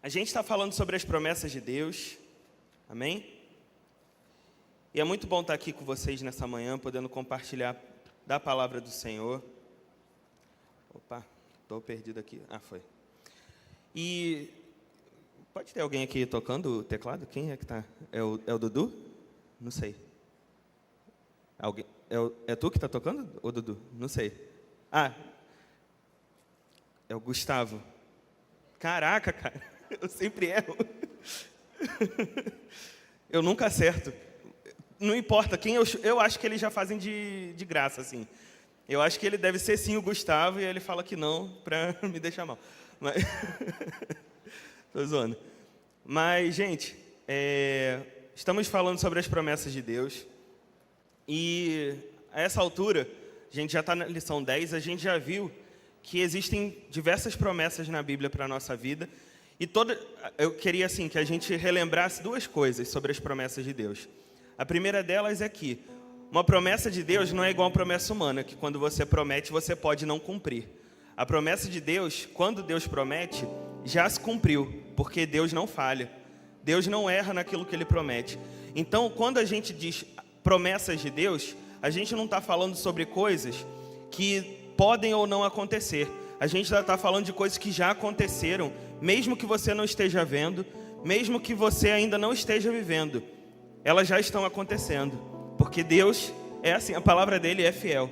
A gente está falando sobre as promessas de Deus, amém? E é muito bom estar aqui com vocês nessa manhã, podendo compartilhar da palavra do Senhor. Opa, estou perdido aqui. Ah, foi. E pode ter alguém aqui tocando o teclado? Quem é que está? É o Dudu? Não sei. Alguém? É tu que está tocando, ou Dudu? Não sei. Ah, é o Gustavo. Caraca, cara. Eu sempre erro. Eu nunca acerto. Não importa quem eu acho que eles já fazem de graça, assim. Eu acho que ele deve ser sim o Gustavo e ele fala que não para me deixar mal. Mas tô zoando. Mas, gente, estamos falando sobre as promessas de Deus. E a essa altura, a gente já está na lição 10, a gente já viu que existem diversas promessas na Bíblia para a nossa vida. E eu queria assim que a gente relembrasse duas coisas sobre as promessas de Deus. A primeira delas é que uma promessa de Deus não é igual a uma promessa humana, que quando você promete, você pode não cumprir. A promessa de Deus, quando Deus promete, já se cumpriu, porque Deus não falha. Deus não erra naquilo que Ele promete. Então, quando a gente diz promessas de Deus, a gente não está falando sobre coisas que podem ou não acontecer. A gente está falando de coisas que já aconteceram, mesmo que você não esteja vendo, mesmo que você ainda não esteja vivendo. Elas já estão acontecendo, porque Deus é assim, a palavra dele é fiel.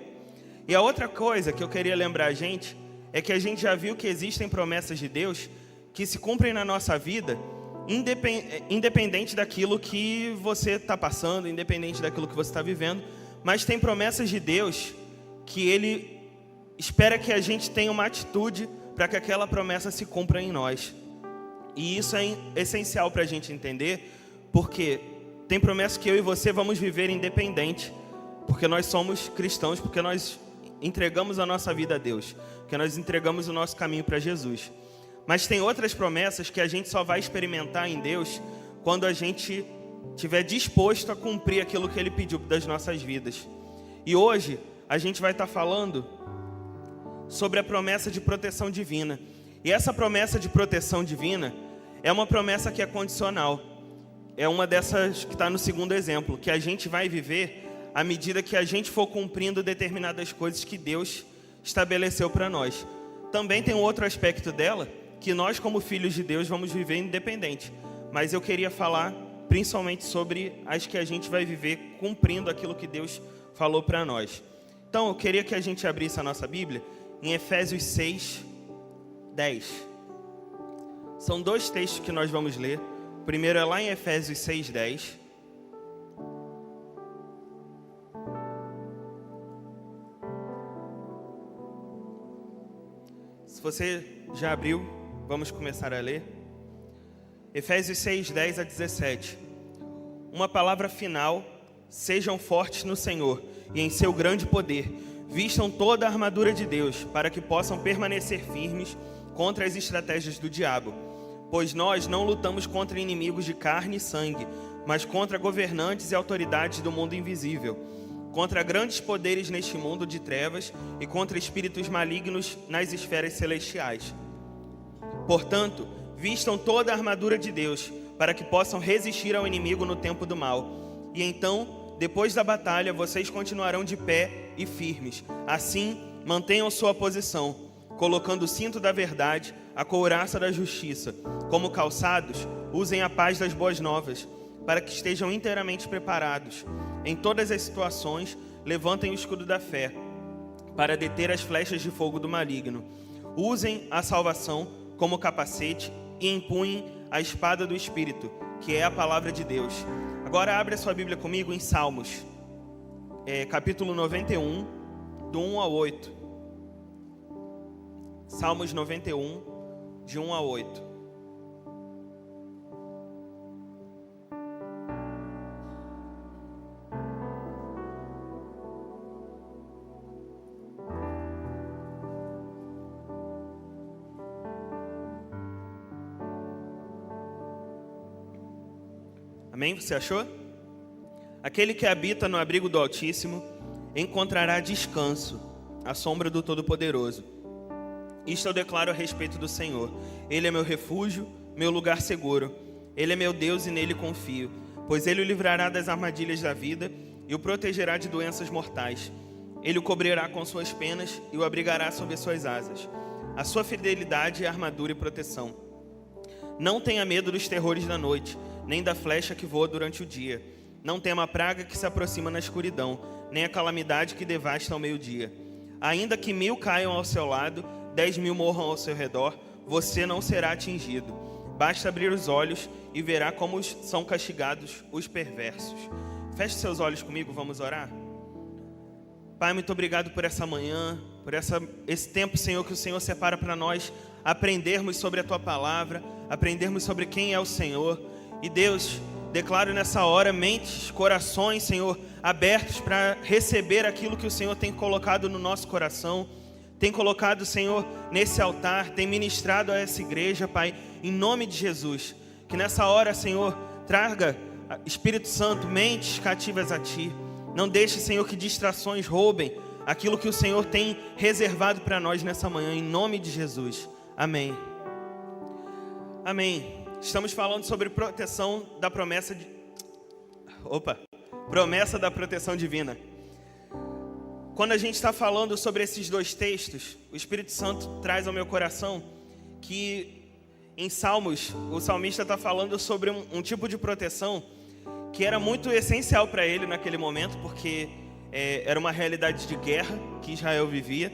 E a outra coisa que eu queria lembrar a gente, é que a gente já viu que existem promessas de Deus que se cumprem na nossa vida, independente daquilo que você está passando, independente daquilo que você está vivendo, mas tem promessas de Deus que Ele espera que a gente tenha uma atitude para que aquela promessa se cumpra em nós. E isso é essencial para a gente entender, porque tem promessas que eu e você vamos viver independente, porque nós somos cristãos, porque nós entregamos a nossa vida a Deus, porque nós entregamos o nosso caminho para Jesus. Mas tem outras promessas que a gente só vai experimentar em Deus quando a gente estiver disposto a cumprir aquilo que Ele pediu das nossas vidas. E hoje a gente vai estar falando sobre a promessa de proteção divina. E essa promessa de proteção divina é uma promessa que é condicional. É uma dessas que está no segundo exemplo, que a gente vai viver à medida que a gente for cumprindo determinadas coisas que Deus estabeleceu para nós. Também tem um outro aspecto dela, que nós como filhos de Deus vamos viver independente. Mas eu queria falar principalmente sobre as que a gente vai viver cumprindo aquilo que Deus falou para nós. Então eu queria que a gente abrisse a nossa Bíblia em Efésios 6, 10. São dois textos que nós vamos ler. O primeiro é lá em Efésios 6, 10. Se você já abriu, vamos começar a ler. Efésios 6, 10 a 17. Uma palavra final: sejam fortes no Senhor e em seu grande poder. Vistam toda a armadura de Deus, para que possam permanecer firmes contra as estratégias do diabo. Pois nós não lutamos contra inimigos de carne e sangue, mas contra governantes e autoridades do mundo invisível, contra grandes poderes neste mundo de trevas e contra espíritos malignos nas esferas celestiais. Portanto, vistam toda a armadura de Deus, para que possam resistir ao inimigo no tempo do mal. E então, depois da batalha, vocês continuarão de pé e firmes. Assim, mantenham sua posição, colocando o cinto da verdade, a couraça da justiça. Como calçados, usem a paz das boas novas, para que estejam inteiramente preparados. Em todas as situações, levantem o escudo da fé, para deter as flechas de fogo do maligno. Usem a salvação como capacete e empunhem a espada do Espírito, que é a palavra de Deus. Agora abre a sua Bíblia comigo em Salmos, capítulo 91, do 1 ao 8. Salmos 91, de 1 a 8. Amém? Você achou? Aquele que habita no abrigo do Altíssimo encontrará descanso à sombra do Todo-Poderoso. Isto eu declaro a respeito do Senhor. Ele é meu refúgio meu lugar seguro. Ele é meu Deus e nele confio, pois ele o livrará das armadilhas da vida e o protegerá de doenças mortais. Ele o cobrirá com suas penas e o abrigará sob suas asas. A sua fidelidade é armadura e proteção. Não tenha medo dos terrores da noite, nem da flecha que voa durante o dia. Não tema a praga que se aproxima na escuridão, nem a calamidade que devasta ao meio-dia. Ainda que 1000 caiam ao seu lado, 10.000 morram ao seu redor, você não será atingido. Basta abrir os olhos e verá como são castigados os perversos. Feche seus olhos comigo, vamos orar? Pai, muito obrigado por essa manhã, por esse tempo, Senhor, que o Senhor separa para nós aprendermos sobre a Tua palavra, aprendermos sobre quem é o Senhor. E Deus, declaro nessa hora mentes, corações, Senhor, abertos para receber aquilo que o Senhor tem colocado no nosso coração, tem colocado, Senhor, nesse altar, tem ministrado a essa igreja, Pai, em nome de Jesus. Que nessa hora, Senhor, traga, Espírito Santo, mentes cativas a Ti. Não deixe, Senhor, que distrações roubem aquilo que o Senhor tem reservado para nós nessa manhã, em nome de Jesus. Amém. Amém. Estamos falando sobre proteção da promessa da proteção divina. Quando a gente está falando sobre esses dois textos, o Espírito Santo traz ao meu coração que em Salmos, o salmista está falando sobre um tipo de proteção que era muito essencial para ele naquele momento, porque era uma realidade de guerra que Israel vivia.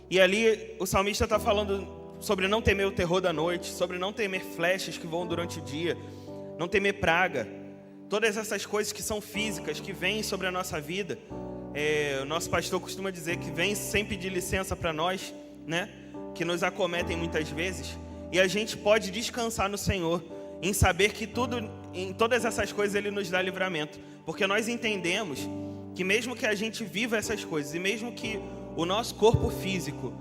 E ali o salmista está falando sobre não temer o terror da noite, sobre não temer flechas que voam durante o dia, não temer praga, todas essas coisas que são físicas, que vêm sobre a nossa vida. O nosso pastor costuma dizer que vem sem pedir licença para nós, né? Que nos acometem muitas vezes, e a gente pode descansar no Senhor, em saber que em todas essas coisas Ele nos dá livramento, porque nós entendemos que mesmo que a gente viva essas coisas, e mesmo que o nosso corpo físico,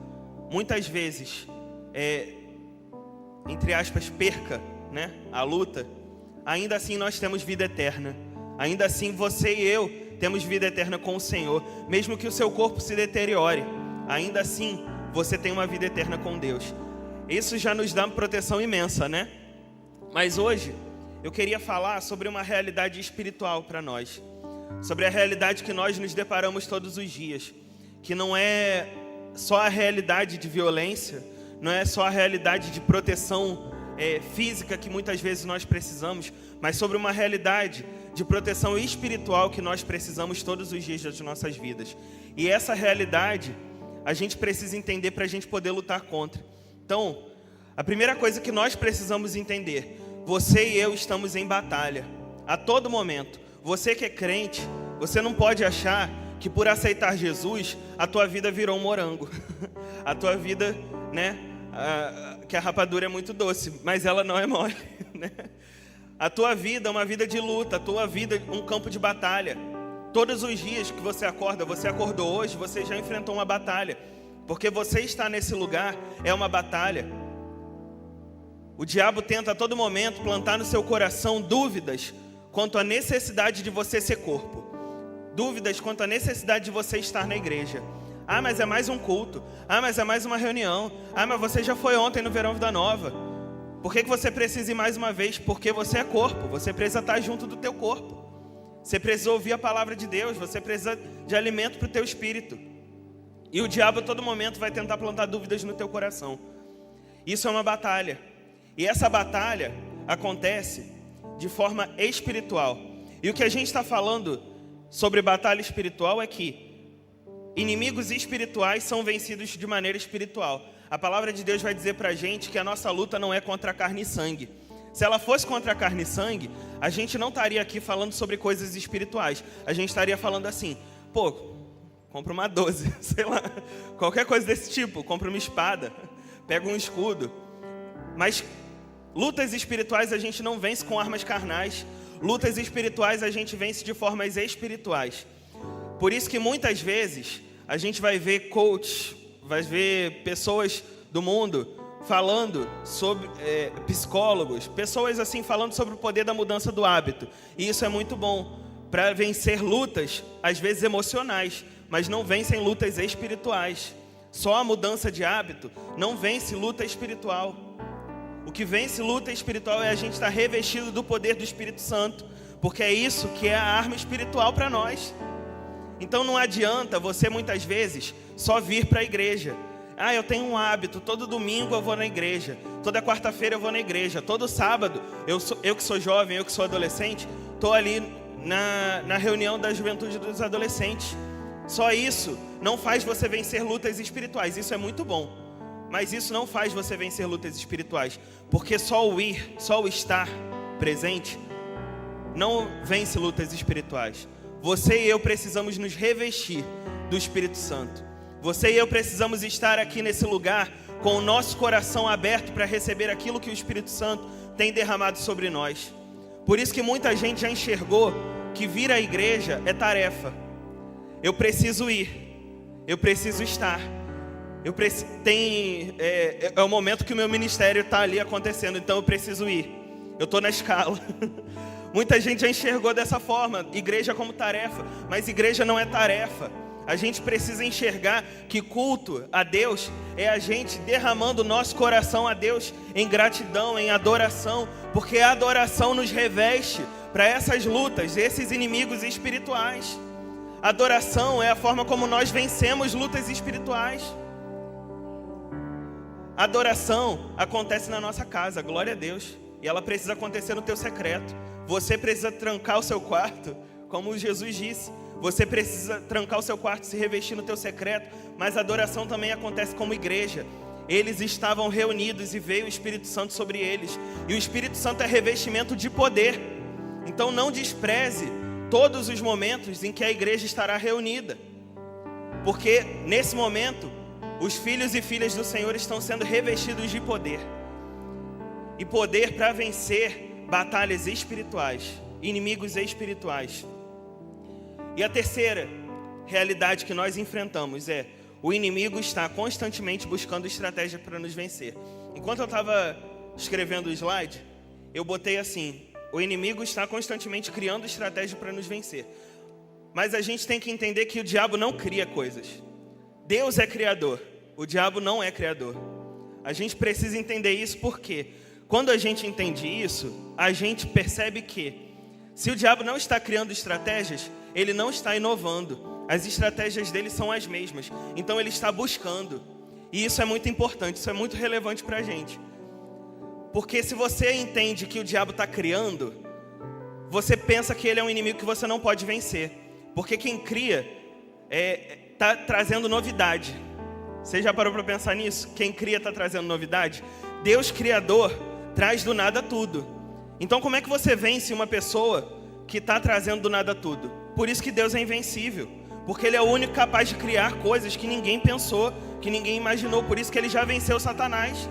muitas vezes, entre aspas, perca, né, a luta, ainda assim nós temos vida eterna, ainda assim você e eu temos vida eterna com o Senhor, mesmo que o seu corpo se deteriore, ainda assim você tem uma vida eterna com Deus. Isso já nos dá uma proteção imensa, né? Mas hoje eu queria falar sobre uma realidade espiritual para nós, sobre a realidade que nós nos deparamos todos os dias, que não é só a realidade de violência, não é só a realidade de proteção física que muitas vezes nós precisamos, mas sobre uma realidade de proteção espiritual que nós precisamos todos os dias das nossas vidas. E essa realidade a gente precisa entender para a gente poder lutar contra. Então, a primeira coisa que nós precisamos entender: você e eu estamos em batalha a todo momento. Você que é crente, você não pode achar que por aceitar Jesus a tua vida virou um morango. A tua vida, né, que a rapadura é muito doce, mas ela não é mole, né? A tua vida é uma vida de luta, a tua vida é um campo de batalha. Todos os dias que você acorda, você acordou hoje, você já enfrentou uma batalha, porque você está nesse lugar é uma batalha. O diabo tenta a todo momento plantar no seu coração dúvidas quanto à necessidade de você ser corpo, dúvidas quanto à necessidade de você estar na igreja. Ah, mas é mais um culto. Ah, mas é mais uma reunião. Ah, mas você já foi ontem no Verão Vida Nova. Por que você precisa ir mais uma vez? Porque você é corpo, você precisa estar junto do teu corpo. Você precisa ouvir a palavra de Deus, você precisa de alimento para o teu espírito. E o diabo a todo momento vai tentar plantar dúvidas no teu coração. Isso é uma batalha. E essa batalha acontece de forma espiritual. E o que a gente está falando sobre batalha espiritual é que inimigos espirituais são vencidos de maneira espiritual. A palavra de Deus vai dizer pra gente que a nossa luta não é contra a carne e sangue. Se ela fosse contra a carne e sangue, a gente não estaria aqui falando sobre coisas espirituais. A gente estaria falando assim: pô, compra uma 12, sei lá, qualquer coisa desse tipo, compra uma espada, pega um escudo. Mas lutas espirituais a gente não vence com armas carnais. Lutas espirituais a gente vence de formas espirituais. Por isso que muitas vezes a gente vai ver coaches, vai ver pessoas do mundo falando sobre psicólogos, pessoas assim falando sobre o poder da mudança do hábito. E isso é muito bom para vencer lutas, às vezes emocionais, mas não vencem lutas espirituais. Só a mudança de hábito não vence luta espiritual. O que vence luta espiritual é a gente estar revestido do poder do Espírito Santo, porque é isso que é a arma espiritual para nós. Então não adianta você muitas vezes só vir para a igreja. Eu tenho um hábito, todo domingo eu vou na igreja, toda quarta-feira eu vou na igreja, todo sábado, eu que sou jovem, eu que sou adolescente, estou ali na reunião da juventude dos adolescentes. Só isso não faz você vencer lutas espirituais, isso é muito bom, mas isso não faz você vencer lutas espirituais, porque só o ir, só o estar presente não vence lutas espirituais. Você e eu precisamos nos revestir do Espírito Santo. Você e eu precisamos estar aqui nesse lugar com o nosso coração aberto para receber aquilo que o Espírito Santo tem derramado sobre nós. Por isso que muita gente já enxergou que vir à igreja é tarefa. Eu preciso ir, eu preciso estar. É o momento que o meu ministério está ali acontecendo, então eu preciso ir. Eu estou na escala. Muita gente já enxergou dessa forma, igreja como tarefa, mas igreja não é tarefa. A gente precisa enxergar que culto a Deus é a gente derramando o nosso coração a Deus em gratidão, em adoração, porque a adoração nos reveste para essas lutas, esses inimigos espirituais. A adoração é a forma como nós vencemos lutas espirituais. A adoração acontece na nossa casa, glória a Deus, e ela precisa acontecer no teu secreto. Você precisa trancar o seu quarto, como Jesus disse. Você precisa trancar o seu quarto, se revestir no teu secreto, mas a adoração também acontece como igreja. Eles estavam reunidos e veio o Espírito Santo sobre eles. E o Espírito Santo é revestimento de poder. Então não despreze todos os momentos em que a igreja estará reunida. Porque nesse momento, os filhos e filhas do Senhor estão sendo revestidos de poder. E poder para vencer batalhas espirituais, inimigos espirituais. E a terceira realidade que nós enfrentamos é: o inimigo está constantemente buscando estratégia para nos vencer. Enquanto eu estava escrevendo o slide, eu botei assim: o inimigo está constantemente criando estratégia para nos vencer. Mas a gente tem que entender que o diabo não cria coisas. Deus é criador, o diabo não é criador. A gente precisa entender isso porque quando a gente entende isso, a gente percebe que se o diabo não está criando estratégias, ele não está inovando. As estratégias dele são as mesmas. Então ele está buscando. E isso é muito importante, isso é muito relevante para a gente. Porque se você entende que o diabo está criando, você pensa que ele é um inimigo que você não pode vencer. Porque quem cria está trazendo novidade. Você já parou para pensar nisso? Quem cria está trazendo novidade? Deus Criador traz do nada tudo. Então como é que você vence uma pessoa que está trazendo do nada tudo? Por isso que Deus é invencível. Porque Ele é o único capaz de criar coisas que ninguém pensou, que ninguém imaginou. Por isso que Ele já venceu Satanás.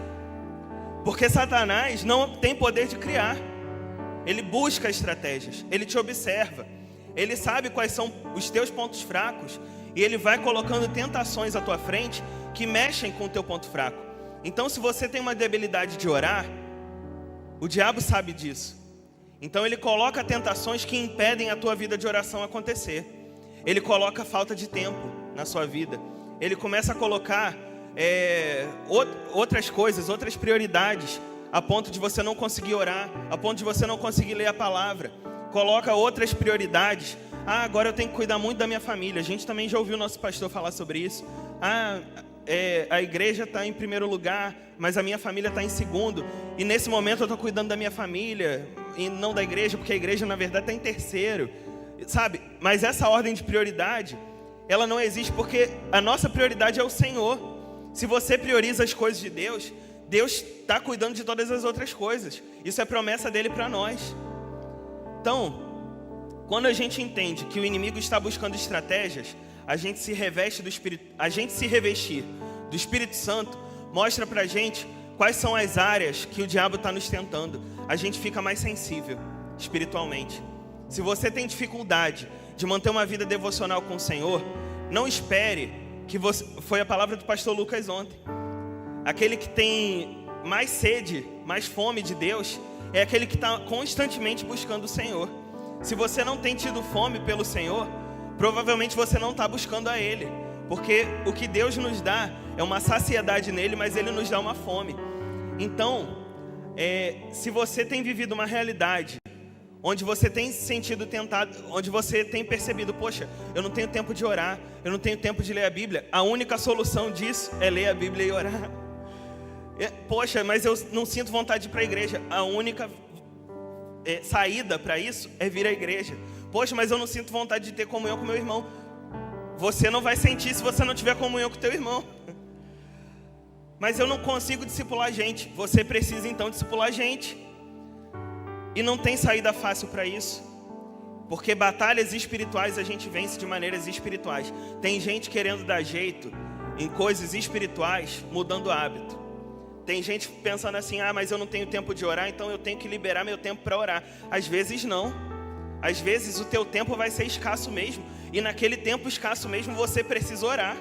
Porque Satanás não tem poder de criar. Ele busca estratégias, ele te observa. Ele sabe quais são os teus pontos fracos. E ele vai colocando tentações à tua frente que mexem com o teu ponto fraco. Então se você tem uma debilidade de orar, o diabo sabe disso. Então ele coloca tentações que impedem a tua vida de oração acontecer. Ele coloca falta de tempo na sua vida. Ele começa a colocar outras coisas, outras prioridades, a ponto de você não conseguir orar, a ponto de você não conseguir ler a palavra. Coloca outras prioridades. Agora eu tenho que cuidar muito da minha família. A gente também já ouviu o nosso pastor falar sobre isso. A igreja está em primeiro lugar, mas a minha família está em segundo. E nesse momento eu estou cuidando da minha família e não da igreja, porque a igreja na verdade está em terceiro. Sabe? Mas essa ordem de prioridade, ela não existe porque a nossa prioridade é o Senhor. Se você prioriza as coisas de Deus, Deus está cuidando de todas as outras coisas. Isso é promessa dele para nós. Então, quando a gente entende que o inimigo está buscando estratégias, a gente se reveste do Espírito, a gente se revestir do Espírito Santo mostra pra gente quais são as áreas que o diabo está nos tentando. A gente fica mais sensível espiritualmente. Se você tem dificuldade de manter uma vida devocional com o Senhor, não espere que você... Foi a palavra do pastor Lucas ontem. Aquele que tem mais sede, mais fome de Deus, é aquele que está constantemente buscando o Senhor. Se você não tem tido fome pelo Senhor, provavelmente você não está buscando a Ele. Porque o que Deus nos dá é uma saciedade nele, mas Ele nos dá uma fome. Então, Se você tem vivido uma realidade onde você tem se sentido tentado, onde você tem percebido, poxa, eu não tenho tempo de orar, eu não tenho tempo de ler a Bíblia, a única solução disso é ler a Bíblia e orar. Poxa, mas eu não sinto vontade de ir para a igreja, a única saída para isso é vir à igreja. Poxa, mas eu não sinto vontade de ter comunhão com meu irmão. Você não vai sentir se você não tiver comunhão com teu irmão. Mas eu não consigo discipular gente. Você precisa então discipular gente. E não tem saída fácil para isso. Porque batalhas espirituais a gente vence de maneiras espirituais. Tem gente querendo dar jeito em coisas espirituais, mudando hábito. Tem gente pensando assim, mas eu não tenho tempo de orar, então eu tenho que liberar meu tempo para orar. Às vezes não. Às vezes o teu tempo vai ser escasso mesmo. E naquele tempo escasso mesmo você precisa orar.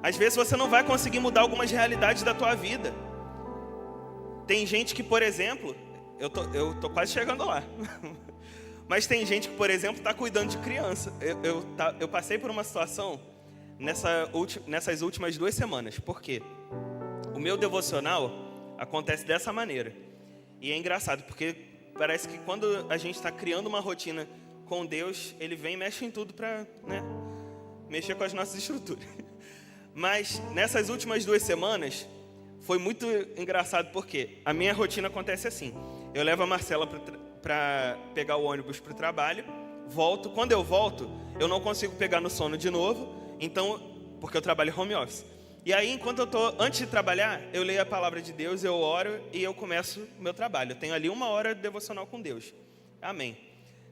Às vezes você não vai conseguir mudar algumas realidades da tua vida. Tem gente que, por exemplo, eu tô quase chegando lá. Mas tem gente que, por exemplo, está cuidando de criança. Eu passei por uma situação nessas últimas 2 semanas. Por quê? O meu devocional acontece dessa maneira. E é engraçado, porque parece que quando a gente está criando uma rotina com Deus, Ele vem e mexe em tudo para, mexer com as nossas estruturas. Mas nessas últimas 2 semanas, foi muito engraçado, porque a minha rotina acontece assim. Eu levo a Marcela para pegar o ônibus para o trabalho, volto. Quando eu volto, eu não consigo pegar no sono de novo, então, porque eu trabalho home office. E aí, enquanto antes de trabalhar, eu leio a palavra de Deus, eu oro e eu começo o meu trabalho. Eu tenho ali 1 hora de devocional com Deus. Amém.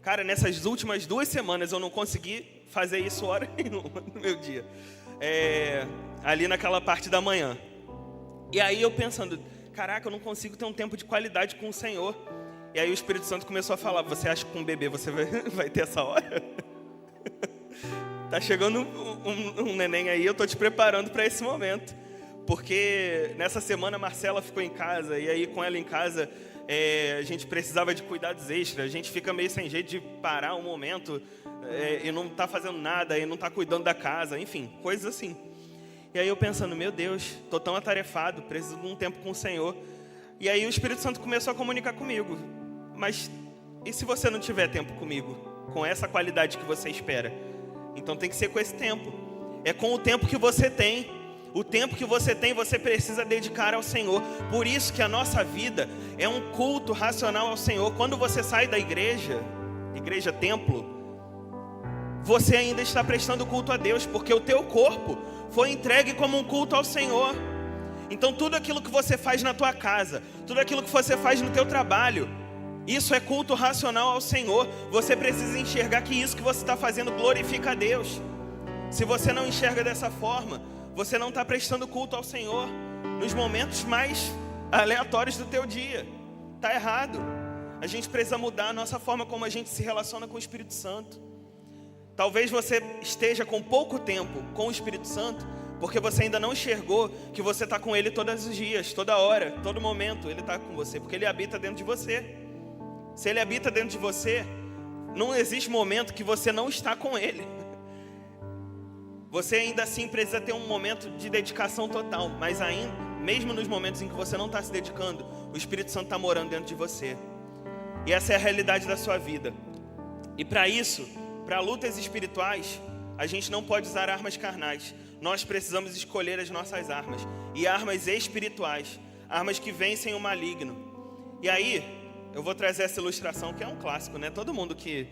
Cara, nessas últimas 2 semanas eu não consegui fazer isso hora nenhuma no meu dia. Ali naquela parte da manhã. E aí eu pensando, caraca, eu não consigo ter um tempo de qualidade com o Senhor. E aí o Espírito Santo começou a falar, você acha que com um bebê você vai ter essa hora? Tá chegando um neném aí, eu tô te preparando para esse momento. Porque nessa semana a Marcela ficou em casa, e aí com ela em casa a gente precisava de cuidados extras. A gente fica meio sem jeito de parar um momento e não tá fazendo nada, e não tá cuidando da casa, enfim, coisas assim. E aí eu pensando, meu Deus, tô tão atarefado, preciso de um tempo com o Senhor. E aí o Espírito Santo começou a comunicar comigo. Mas e se você não tiver tempo comigo? Com essa qualidade que você espera? Então tem que ser com esse tempo. É com o tempo que você tem. O tempo que você tem, você precisa dedicar ao Senhor. Por isso que a nossa vida é um culto racional ao Senhor. Quando você sai da igreja templo, você ainda está prestando culto a Deus, porque o teu corpo foi entregue como um culto ao Senhor. Então tudo aquilo que você faz na tua casa, tudo aquilo que você faz no teu trabalho, isso é culto racional ao Senhor. Você precisa enxergar que isso que você está fazendo glorifica a Deus. Se você não enxerga dessa forma, você não está prestando culto ao Senhor nos momentos mais aleatórios do teu dia. Está errado. A gente precisa mudar a nossa forma como a gente se relaciona com o Espírito Santo. Talvez você esteja com pouco tempo com o Espírito Santo, porque você ainda não enxergou que você está com Ele todos os dias, toda hora, todo momento Ele está com você, porque Ele habita dentro de você. Se Ele habita dentro de você, não existe momento que você não está com Ele. Você ainda assim precisa ter um momento de dedicação total, mas ainda, mesmo nos momentos em que você não está se dedicando, o Espírito Santo está morando dentro de você. E essa é a realidade da sua vida. E para isso, para lutas espirituais, a gente não pode usar armas carnais. Nós precisamos escolher as nossas armas. E armas espirituais, armas que vencem o maligno. E aí, eu vou trazer essa ilustração que é um clássico, né? Todo mundo que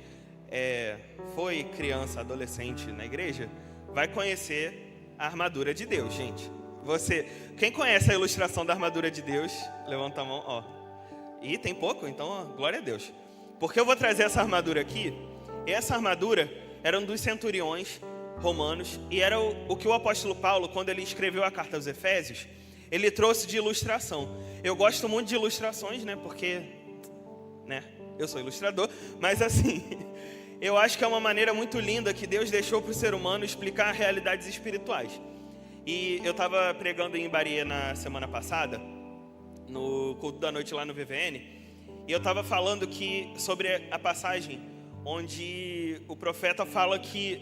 foi criança, adolescente na igreja vai conhecer a armadura de Deus, gente. Quem conhece a ilustração da armadura de Deus, levanta a mão, ó. E tem pouco, então, ó, glória a Deus. Porque eu vou trazer essa armadura aqui. E essa armadura era um dos centuriões romanos. E era o que o apóstolo Paulo, quando ele escreveu a carta aos Efésios, ele trouxe de ilustração. Eu gosto muito de ilustrações, né? Porque, eu sou ilustrador. Mas assim, eu acho que é uma maneira muito linda que Deus deixou para o ser humano explicar realidades espirituais. E eu estava pregando em Bahia na semana passada, no culto da noite lá no VVN, e eu estava falando sobre a passagem onde o profeta fala que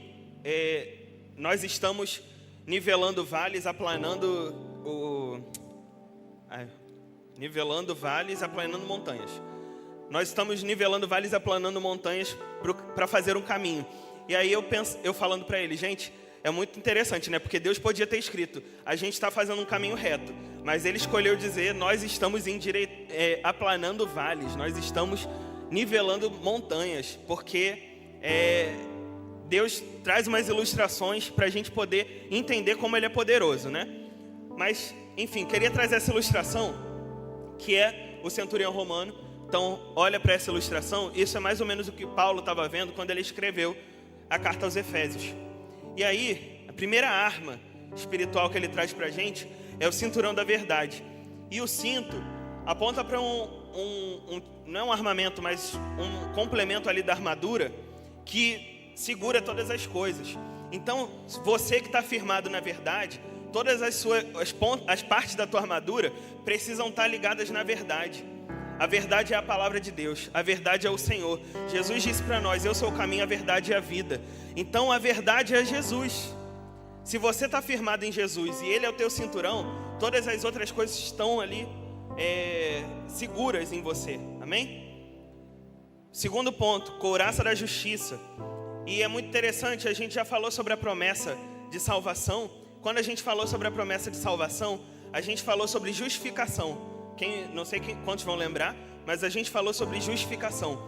nós estamos nivelando vales, aplanando Nivelando vales, aplanando montanhas. Nós estamos nivelando vales, aplanando montanhas para fazer um caminho. E aí eu falando para ele, gente, é muito interessante, né? Porque Deus podia ter escrito, a gente está fazendo um caminho reto. Mas Ele escolheu dizer, nós estamos aplanando vales, nós estamos nivelando montanhas. Porque Deus traz umas ilustrações para a gente poder entender como Ele é poderoso, né? Mas, enfim, queria trazer essa ilustração, que é o centurião romano. Então, olha para essa ilustração. Isso é mais ou menos o que Paulo estava vendo quando ele escreveu a carta aos Efésios. E aí, a primeira arma espiritual que ele traz para a gente é o cinturão da verdade. E o cinto aponta para não é um armamento, mas um complemento ali da armadura que segura todas as coisas. Então, você que está firmado na verdade, todas as partes da tua armadura precisam estar ligadas na verdade. A verdade é a palavra de Deus, a verdade é o Senhor. Jesus disse para nós, eu sou o caminho, a verdade e a vida. Então a verdade é Jesus. Se você está firmado em Jesus e Ele é o teu cinturão, todas as outras coisas estão ali seguras em você, amém? Segundo ponto, couraça da justiça. E é muito interessante, a gente já falou sobre a promessa de salvação. Quando a gente falou sobre a promessa de salvação, a gente falou sobre justificação. Não sei quantos vão lembrar, mas a gente falou sobre justificação.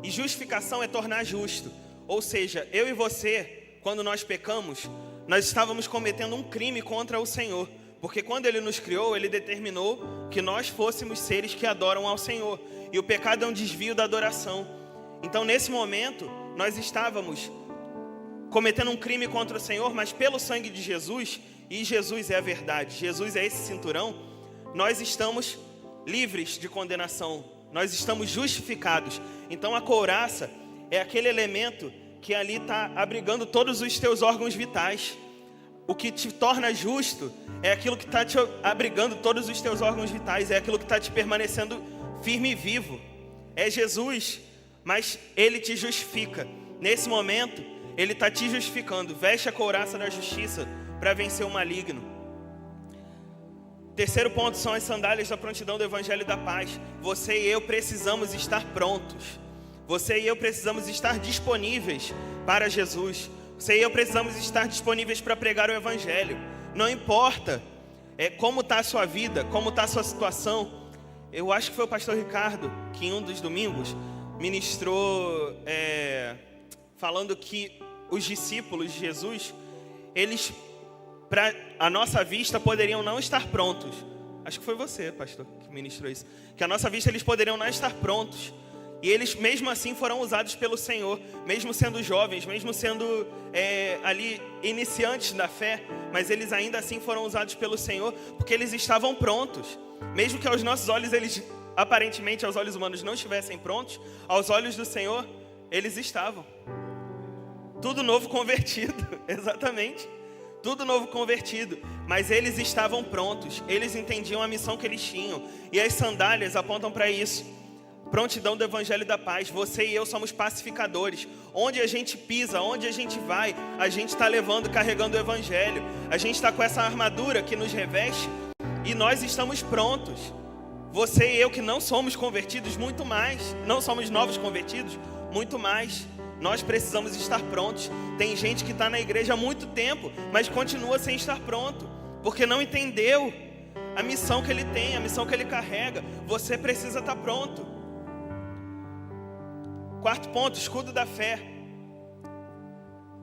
E justificação é tornar justo. Ou seja, eu e você, quando nós pecamos, nós estávamos cometendo um crime contra o Senhor. Porque quando Ele nos criou, Ele determinou que nós fôssemos seres que adoram ao Senhor. E o pecado é um desvio da adoração. Então, nesse momento, nós estávamos cometendo um crime contra o Senhor, mas pelo sangue de Jesus, e Jesus é a verdade, Jesus é esse cinturão, nós estamos livres de condenação, nós estamos justificados. Então a couraça é aquele elemento que ali está abrigando todos os teus órgãos vitais. O que te torna justo é aquilo que está te abrigando todos os teus órgãos vitais, é aquilo que está te permanecendo firme e vivo. É Jesus, mas Ele te justifica. Nesse momento, Ele está te justificando. Veste a couraça da justiça para vencer o maligno. Terceiro ponto são as sandálias da prontidão do Evangelho da Paz. Você e eu precisamos estar prontos. Você e eu precisamos estar disponíveis para Jesus. Você e eu precisamos estar disponíveis para pregar o Evangelho. Não importa como está a sua vida, como está a sua situação. Eu acho que foi o pastor Ricardo que em um dos domingos ministrou falando que os discípulos de Jesus, eles, para a nossa vista, poderiam não estar prontos. Acho que foi você, pastor, que ministrou isso. Que a nossa vista eles poderiam não estar prontos. E eles mesmo assim foram usados pelo Senhor, mesmo sendo jovens, mesmo sendo ali iniciantes da fé, mas eles ainda assim foram usados pelo Senhor, porque eles estavam prontos. Mesmo que aos nossos olhos, eles aparentemente aos olhos humanos não estivessem prontos, aos olhos do Senhor, eles estavam. Tudo novo convertido, exatamente. Tudo novo convertido, mas eles estavam prontos, eles entendiam a missão que eles tinham. E as sandálias apontam para isso. Prontidão do Evangelho da Paz. Você e eu somos pacificadores. Onde a gente pisa, onde a gente vai, a gente está levando, carregando o Evangelho. A gente está com essa armadura que nos reveste e nós estamos prontos. Você e eu que não somos convertidos, muito mais. Não somos novos convertidos, muito mais. Nós precisamos estar prontos. Tem gente que está na igreja há muito tempo, mas continua sem estar pronto, porque não entendeu a missão que ele tem, a missão que ele carrega. Você precisa estar pronto. Quarto ponto, escudo da fé.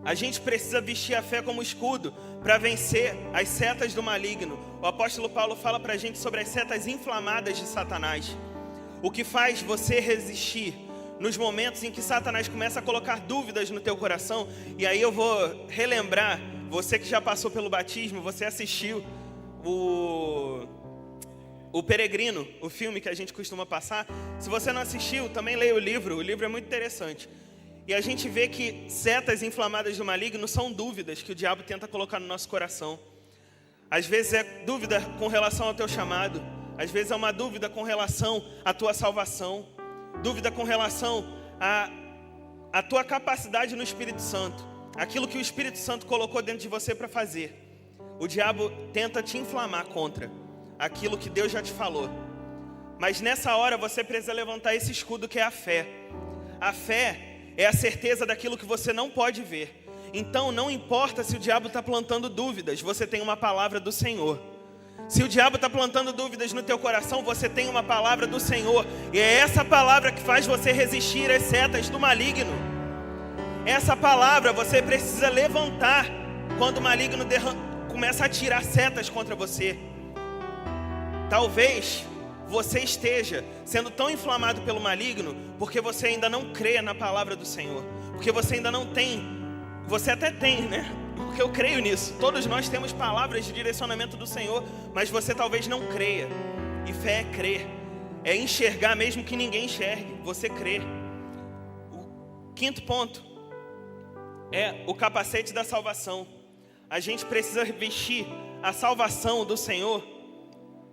A gente precisa vestir a fé como escudo para vencer as setas do maligno. O apóstolo Paulo fala para a gente sobre as setas inflamadas de Satanás. O que faz você resistir nos momentos em que Satanás começa a colocar dúvidas no teu coração. E aí eu vou relembrar, você que já passou pelo batismo, você assistiu o Peregrino, o filme que a gente costuma passar. Se você não assistiu, também leia o livro é muito interessante. E a gente vê que setas inflamadas do maligno são dúvidas que o diabo tenta colocar no nosso coração. Às vezes é dúvida com relação ao teu chamado, às vezes é uma dúvida com relação à tua salvação, dúvida com relação à tua capacidade no Espírito Santo, aquilo que o Espírito Santo colocou dentro de você para fazer. O diabo tenta te inflamar contra aquilo que Deus já te falou. Mas nessa hora você precisa levantar esse escudo que é a fé. A fé é a certeza daquilo que você não pode ver. Então não importa se o diabo está plantando dúvidas, você tem uma palavra do Senhor. Se o diabo está plantando dúvidas no teu coração, você tem uma palavra do Senhor. E é essa palavra que faz você resistir às setas do maligno. Essa palavra você precisa levantar quando o maligno começa a tirar setas contra você. Talvez você esteja sendo tão inflamado pelo maligno porque você ainda não crê na palavra do Senhor. Porque você ainda não tem, você até tem, né? Porque eu creio nisso. Todos nós temos palavras de direcionamento do Senhor, mas você talvez não creia. E fé é crer, é enxergar mesmo que ninguém enxergue, você crê. O quinto ponto é o capacete da salvação. A gente precisa vestir a salvação do Senhor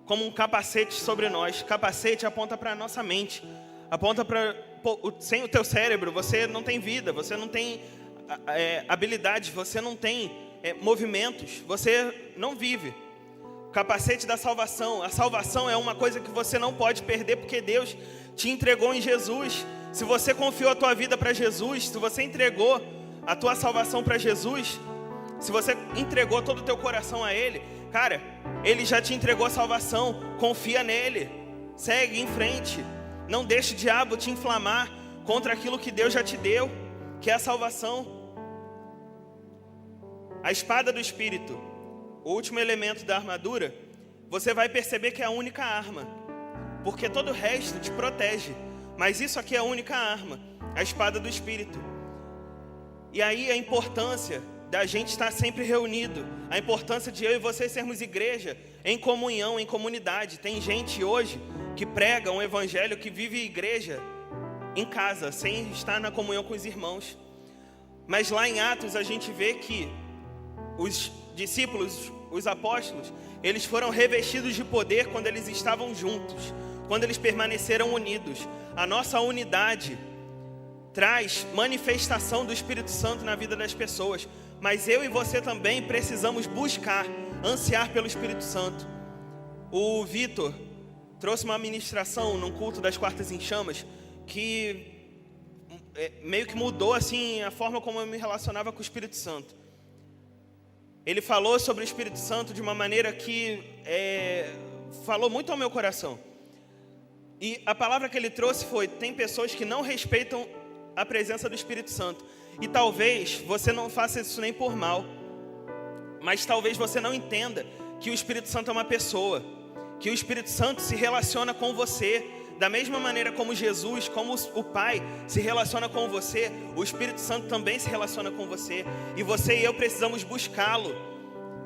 como um capacete sobre nós. Capacete aponta para a nossa mente, aponta para... Sem o teu cérebro você não tem vida, você não tem habilidades, você não tem movimentos, você não vive. Capacete da salvação. A salvação é uma coisa que você não pode perder, porque Deus te entregou em Jesus. Se você confiou a tua vida para Jesus, se você entregou a tua salvação para Jesus, se você entregou todo o teu coração a Ele, cara, Ele já te entregou a salvação. Confia nele, segue em frente. Não deixe o diabo te inflamar contra aquilo que Deus já te deu, que é a salvação. A espada do Espírito, o último elemento da armadura, você vai perceber que é a única arma, porque todo o resto te protege, mas isso aqui é a única arma, a espada do Espírito. E aí a importância da gente estar sempre reunido, a importância de eu e você sermos igreja em comunhão, em comunidade. Tem gente hoje que prega um evangelho, que vive igreja em casa, sem estar na comunhão com os irmãos. Mas lá em Atos a gente vê que os discípulos, os apóstolos, eles foram revestidos de poder quando eles estavam juntos, quando eles permaneceram unidos. A nossa unidade traz manifestação do Espírito Santo na vida das pessoas, mas eu e você também precisamos buscar, ansiar pelo Espírito Santo. O Vitor trouxe uma ministração num culto das quartas em chamas que meio que mudou assim a forma como eu me relacionava com o Espírito Santo. Ele falou sobre o Espírito Santo de uma maneira que falou muito ao meu coração. E a palavra que ele trouxe foi: tem pessoas que não respeitam a presença do Espírito Santo. E talvez você não faça isso nem por mal, mas talvez você não entenda que o Espírito Santo é uma pessoa, que o Espírito Santo se relaciona com você da mesma maneira como Jesus, como o Pai se relaciona com você. O Espírito Santo também se relaciona com você, e você e eu precisamos buscá-lo.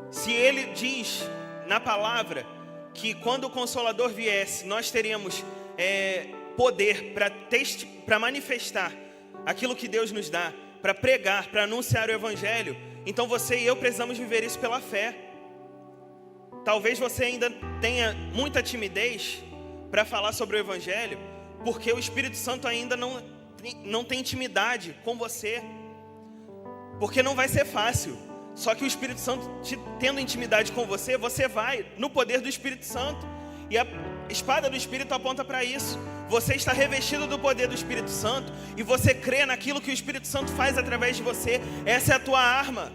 Se ele diz na palavra que quando o Consolador viesse, nós teríamos poder para manifestar aquilo que Deus nos dá, para pregar, para anunciar o Evangelho, então você e eu precisamos viver isso pela fé. Talvez você ainda tenha muita timidez para falar sobre o Evangelho, porque o Espírito Santo ainda não tem intimidade com você, porque não vai ser fácil. Só que o Espírito Santo tendo intimidade com você, você vai no poder do Espírito Santo, e a espada do Espírito aponta para isso. Você está revestido do poder do Espírito Santo, e você crê naquilo que o Espírito Santo faz através de você. Essa é a tua arma.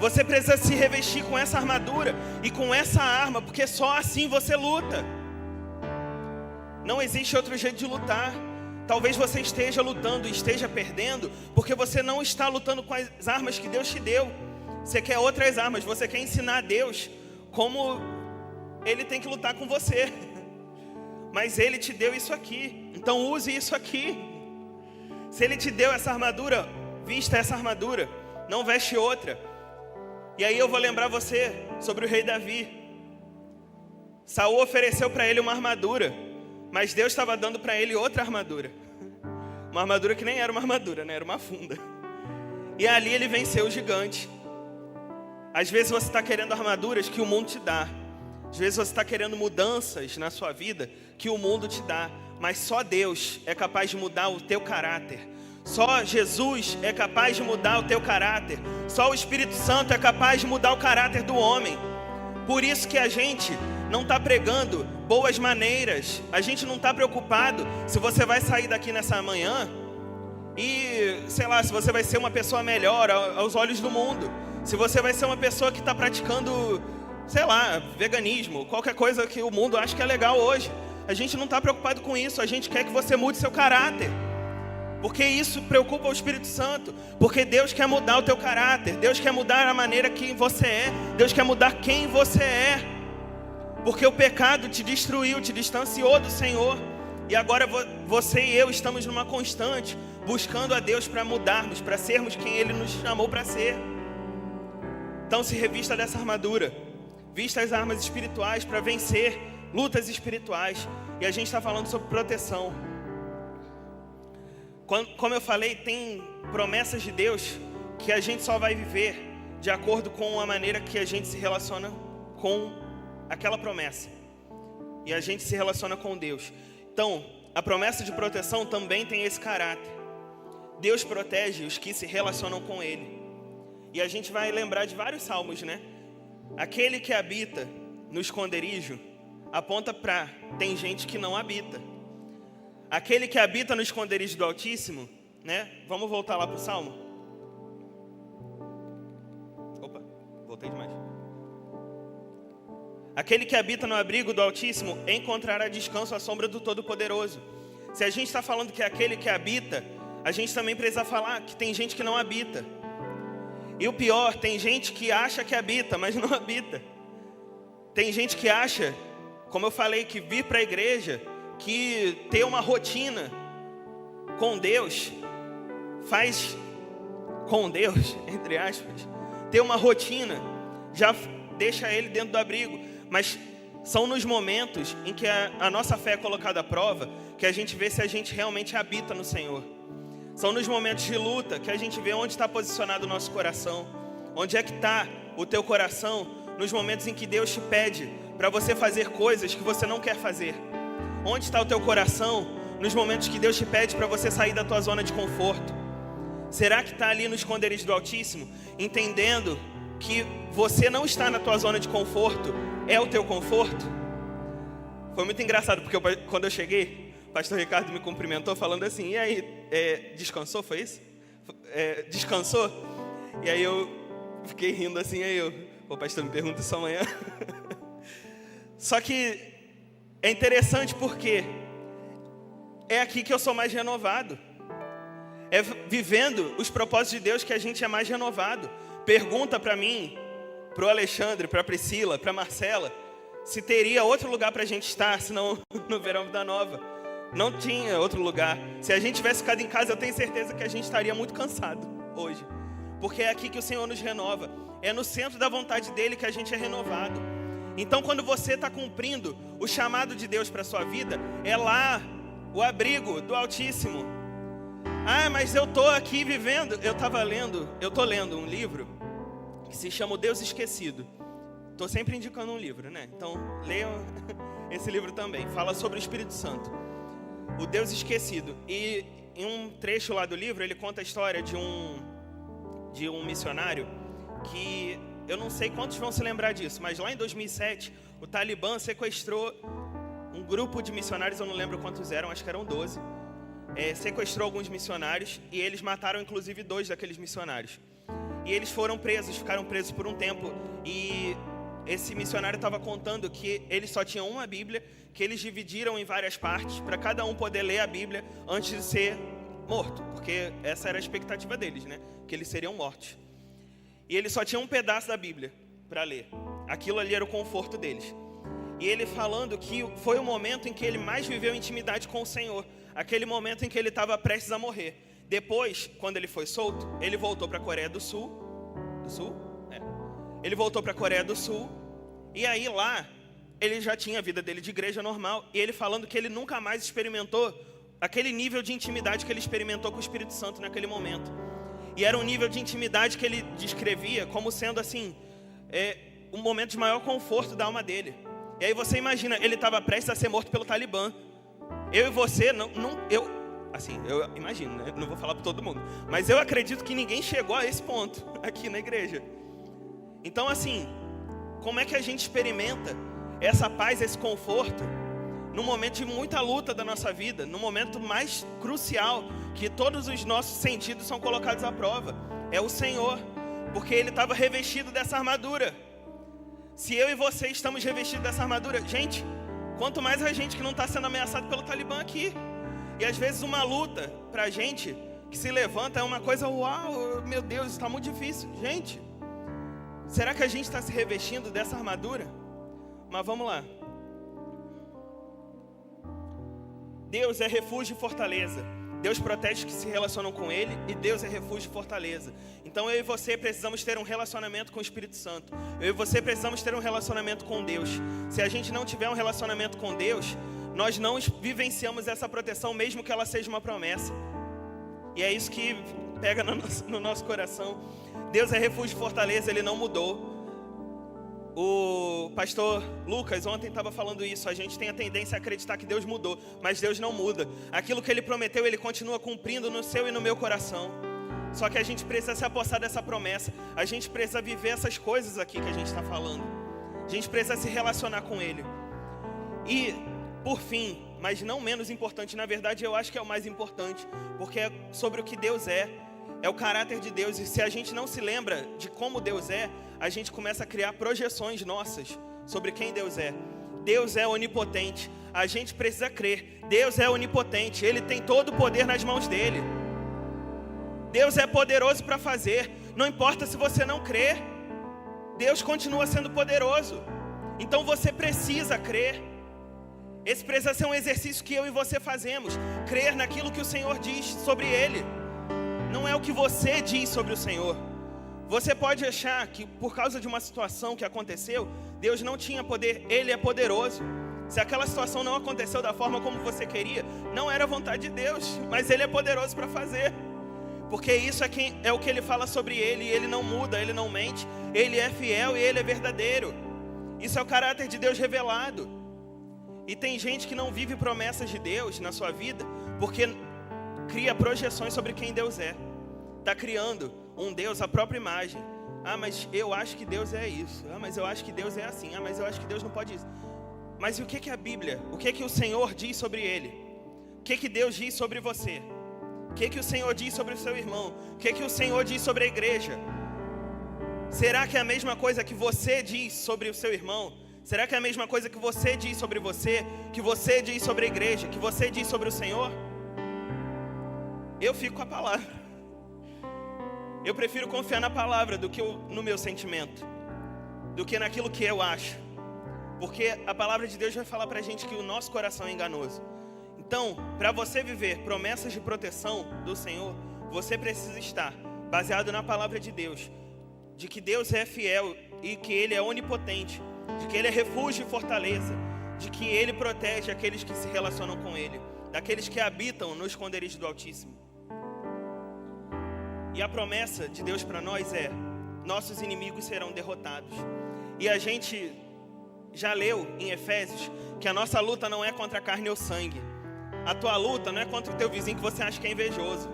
Você precisa se revestir com essa armadura e com essa arma, porque só assim você luta. Não existe outro jeito de lutar. Talvez você esteja lutando e esteja perdendo porque você não está lutando com as armas que Deus te deu. Você quer outras armas, você quer ensinar a Deus como Ele tem que lutar com você. Mas Ele te deu isso aqui, então use isso aqui. Se Ele te deu essa armadura, vista essa armadura, não veste outra. E aí eu vou lembrar você sobre o rei Davi. Saul ofereceu para ele uma armadura, mas Deus estava dando para ele outra armadura. Uma armadura que nem era uma armadura, né? Era uma funda. E ali ele venceu o gigante. Às vezes você está querendo armaduras que o mundo te dá. Às vezes você está querendo mudanças na sua vida que o mundo te dá. Mas só Deus é capaz de mudar o teu caráter. Só Jesus é capaz de mudar o teu caráter. Só o Espírito Santo é capaz de mudar o caráter do homem. Por isso que a gente não está pregando boas maneiras. A gente não está preocupado se você vai sair daqui nessa manhã e, sei lá, se você vai ser uma pessoa melhor aos olhos do mundo. Se você vai ser uma pessoa que está praticando, sei lá, veganismo, qualquer coisa que o mundo acha que é legal hoje. A gente não está preocupado com isso. A gente quer que você mude seu caráter. Porque isso preocupa o Espírito Santo. Porque Deus quer mudar o teu caráter. Deus quer mudar a maneira que você é. Deus quer mudar quem você é. Porque o pecado te destruiu, te distanciou do Senhor. E agora você e eu estamos numa constante, buscando a Deus para mudarmos, para sermos quem Ele nos chamou para ser. Então se revista dessa armadura. Vista as armas espirituais para vencer lutas espirituais. E a gente está falando sobre proteção. Como eu falei, tem promessas de Deus que a gente só vai viver de acordo com a maneira que a gente se relaciona com aquela promessa. E a gente se relaciona com Deus. Então, a promessa de proteção também tem esse caráter. Deus protege os que se relacionam com Ele. E a gente vai lembrar de vários salmos, né? Aquele que habita no esconderijo aponta para tem gente que não habita. Aquele que habita no esconderijo do Altíssimo, né? Vamos voltar lá para o Salmo. Opa, voltei demais. Aquele que habita no abrigo do Altíssimo encontrará descanso à sombra do Todo-Poderoso. Se a gente está falando que é aquele que habita, a gente também precisa falar que tem gente que não habita. E o pior, tem gente que acha que habita, mas não habita. Tem gente que acha, como eu falei, que vir para a igreja, que ter uma rotina com Deus, faz com Deus, entre aspas, ter uma rotina, já deixa ele dentro do abrigo. Mas são nos momentos em que a nossa fé é colocada à prova, que a gente vê se a gente realmente habita no Senhor. São nos momentos de luta que a gente vê onde está posicionado o nosso coração. Onde é que está o teu coração nos momentos em que Deus te pede para você fazer coisas que você não quer fazer. Onde está o teu coração nos momentos que Deus te pede para você sair da tua zona de conforto? Será que está ali no esconderijo do Altíssimo, entendendo que você não está na tua zona de conforto, é o teu conforto? Foi muito engraçado, porque quando eu cheguei, o pastor Ricardo me cumprimentou falando assim, e aí, descansou, foi isso? Descansou? E aí eu fiquei rindo assim, o pastor me pergunta isso amanhã. Só que é interessante porque é aqui que eu sou mais renovado. É vivendo os propósitos de Deus que a gente é mais renovado. Pergunta para mim, para o Alexandre, para a Priscila, para a Marcela, se teria outro lugar para a gente estar, senão no Verão Vida Nova. Não tinha outro lugar. Se a gente tivesse ficado em casa, eu tenho certeza que a gente estaria muito cansado hoje. Porque é aqui que o Senhor nos renova. É no centro da vontade dEle que a gente é renovado. Então, quando você está cumprindo o chamado de Deus para a sua vida, é lá o abrigo do Altíssimo. Ah, mas eu estou aqui vivendo. Eu estou lendo um livro que se chama O Deus Esquecido. Estou sempre indicando um livro, né? Então, leiam esse livro também. Fala sobre o Espírito Santo. O Deus Esquecido. E em um trecho lá do livro, ele conta a história de um missionário que... Eu não sei quantos vão se lembrar disso, mas lá em 2007, o Talibã sequestrou um grupo de missionários, eu não lembro quantos eram, acho que eram 12. Sequestrou alguns missionários e eles mataram inclusive 2 daqueles missionários. E eles foram presos, ficaram presos por um tempo. E esse missionário estava contando que eles só tinham uma Bíblia, que eles dividiram em várias partes, para cada um poder ler a Bíblia antes de ser morto. Porque essa era a expectativa deles, né? Que eles seriam mortos. E ele só tinha um pedaço da Bíblia para ler. Aquilo ali era o conforto deles. E ele falando que foi o momento em que ele mais viveu intimidade com o Senhor. Aquele momento em que ele estava prestes a morrer. Depois, quando ele foi solto, ele voltou para a Coreia do Sul. Ele voltou para a Coreia do Sul. E aí lá, ele já tinha a vida dele de igreja normal. E ele falando que ele nunca mais experimentou aquele nível de intimidade que ele experimentou com o Espírito Santo naquele momento. E era um nível de intimidade que ele descrevia como sendo assim, um momento de maior conforto da alma dele. E aí você imagina, ele estava prestes a ser morto pelo Talibã. Eu e você, eu imagino, né? Não vou falar para todo mundo. Mas eu acredito que ninguém chegou a esse ponto aqui na igreja. Então assim, Como é que a gente experimenta essa paz, esse conforto, no momento de muita luta da nossa vida, no momento mais crucial, que todos os nossos sentidos são colocados à prova? É o Senhor, porque Ele estava revestido dessa armadura. Se eu e você estamos revestidos dessa armadura, gente, quanto mais a gente que não está sendo ameaçado pelo Talibã aqui. E às vezes uma luta pra gente que se levanta é uma coisa, uau, meu Deus, está muito difícil. Gente, será que a gente está se revestindo dessa armadura? Mas vamos lá. Deus é refúgio e fortaleza. Deus protege os que se relacionam com Ele, e Deus é refúgio e fortaleza. Então eu e você precisamos ter um relacionamento com o Espírito Santo. Eu e você precisamos ter um relacionamento com Deus. Se a gente não tiver um relacionamento com Deus, nós não vivenciamos essa proteção, mesmo que ela seja uma promessa. E é isso que pega no nosso coração. Deus é refúgio e fortaleza, Ele não mudou. O pastor Lucas ontem estava falando isso. A gente tem a tendência a acreditar que Deus mudou, mas Deus não muda. Aquilo que Ele prometeu, Ele continua cumprindo no seu e no meu coração. Só que a gente precisa se apossar dessa promessa. A gente precisa viver essas coisas aqui que a gente está falando. A gente precisa se relacionar com Ele. E, por fim, mas não menos importante, na verdade eu acho que é o mais importante, porque é sobre o que Deus é o caráter de Deus. E se a gente não se lembra de como Deus é, a gente começa a criar projeções nossas sobre quem Deus é. Deus é onipotente. A gente precisa crer. Deus é onipotente. Ele tem todo o poder nas mãos dele. Deus é poderoso para fazer. Não importa se você não crer, Deus continua sendo poderoso. Então você precisa crer. Esse precisa ser um exercício que eu e você fazemos. Crer naquilo que o Senhor diz sobre Ele. Não é o que você diz sobre o Senhor. Você pode achar que por causa de uma situação que aconteceu, Deus não tinha poder. Ele é poderoso. Se aquela situação não aconteceu da forma como você queria, não era vontade de Deus, mas Ele é poderoso para fazer. Porque isso é o que Ele fala sobre Ele. E Ele não muda, Ele não mente. Ele é fiel e Ele é verdadeiro. Isso é o caráter de Deus revelado. E tem gente que não vive promessas de Deus na sua vida porque cria projeções sobre quem Deus é. Está criando um Deus à própria imagem. Ah, mas eu acho que Deus é isso. Ah, mas eu acho que Deus é assim. Ah, mas eu acho que Deus não pode isso. Mas e o que é a Bíblia? O que o Senhor diz sobre Ele? O que Deus diz sobre você? O que o Senhor diz sobre o seu irmão? O que o Senhor diz sobre a igreja? Será que é a mesma coisa que você diz sobre o seu irmão? Será que é a mesma coisa que você diz sobre você? Que você diz sobre a igreja? Que você diz sobre o Senhor? Eu fico com a palavra. Eu prefiro confiar na palavra do que no meu sentimento, do que naquilo que eu acho. Porque a palavra de Deus vai falar pra gente que o nosso coração é enganoso. Então, para você viver promessas de proteção do Senhor, você precisa estar baseado na palavra de Deus, de que Deus é fiel e que Ele é onipotente, de que Ele é refúgio e fortaleza, de que Ele protege aqueles que se relacionam com Ele, daqueles que habitam no esconderijo do Altíssimo. E a promessa de Deus para nós é: nossos inimigos serão derrotados. E a gente já leu em Efésios que a nossa luta não é contra a carne ou sangue. A tua luta não é contra o teu vizinho que você acha que é invejoso.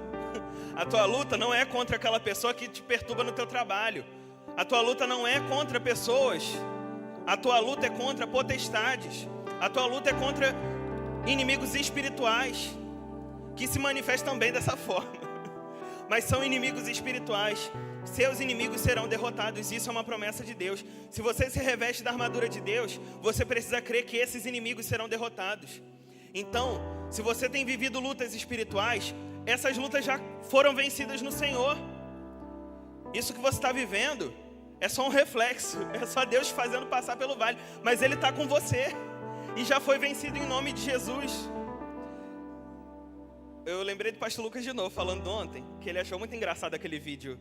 A tua luta não é contra aquela pessoa que te perturba no teu trabalho. A tua luta não é contra pessoas. A tua luta é contra potestades. A tua luta é contra inimigos espirituais, que se manifestam também dessa forma. Mas são inimigos espirituais. Seus inimigos serão derrotados. Isso é uma promessa de Deus. Se você se reveste da armadura de Deus, você precisa crer que esses inimigos serão derrotados. Então, se você tem vivido lutas espirituais, essas lutas já foram vencidas no Senhor. Isso que você está vivendo é só um reflexo. É só Deus te fazendo passar pelo vale. Mas Ele está com você. E já foi vencido em nome de Jesus. Eu lembrei do pastor Lucas de novo, falando ontem, que ele achou muito engraçado aquele vídeo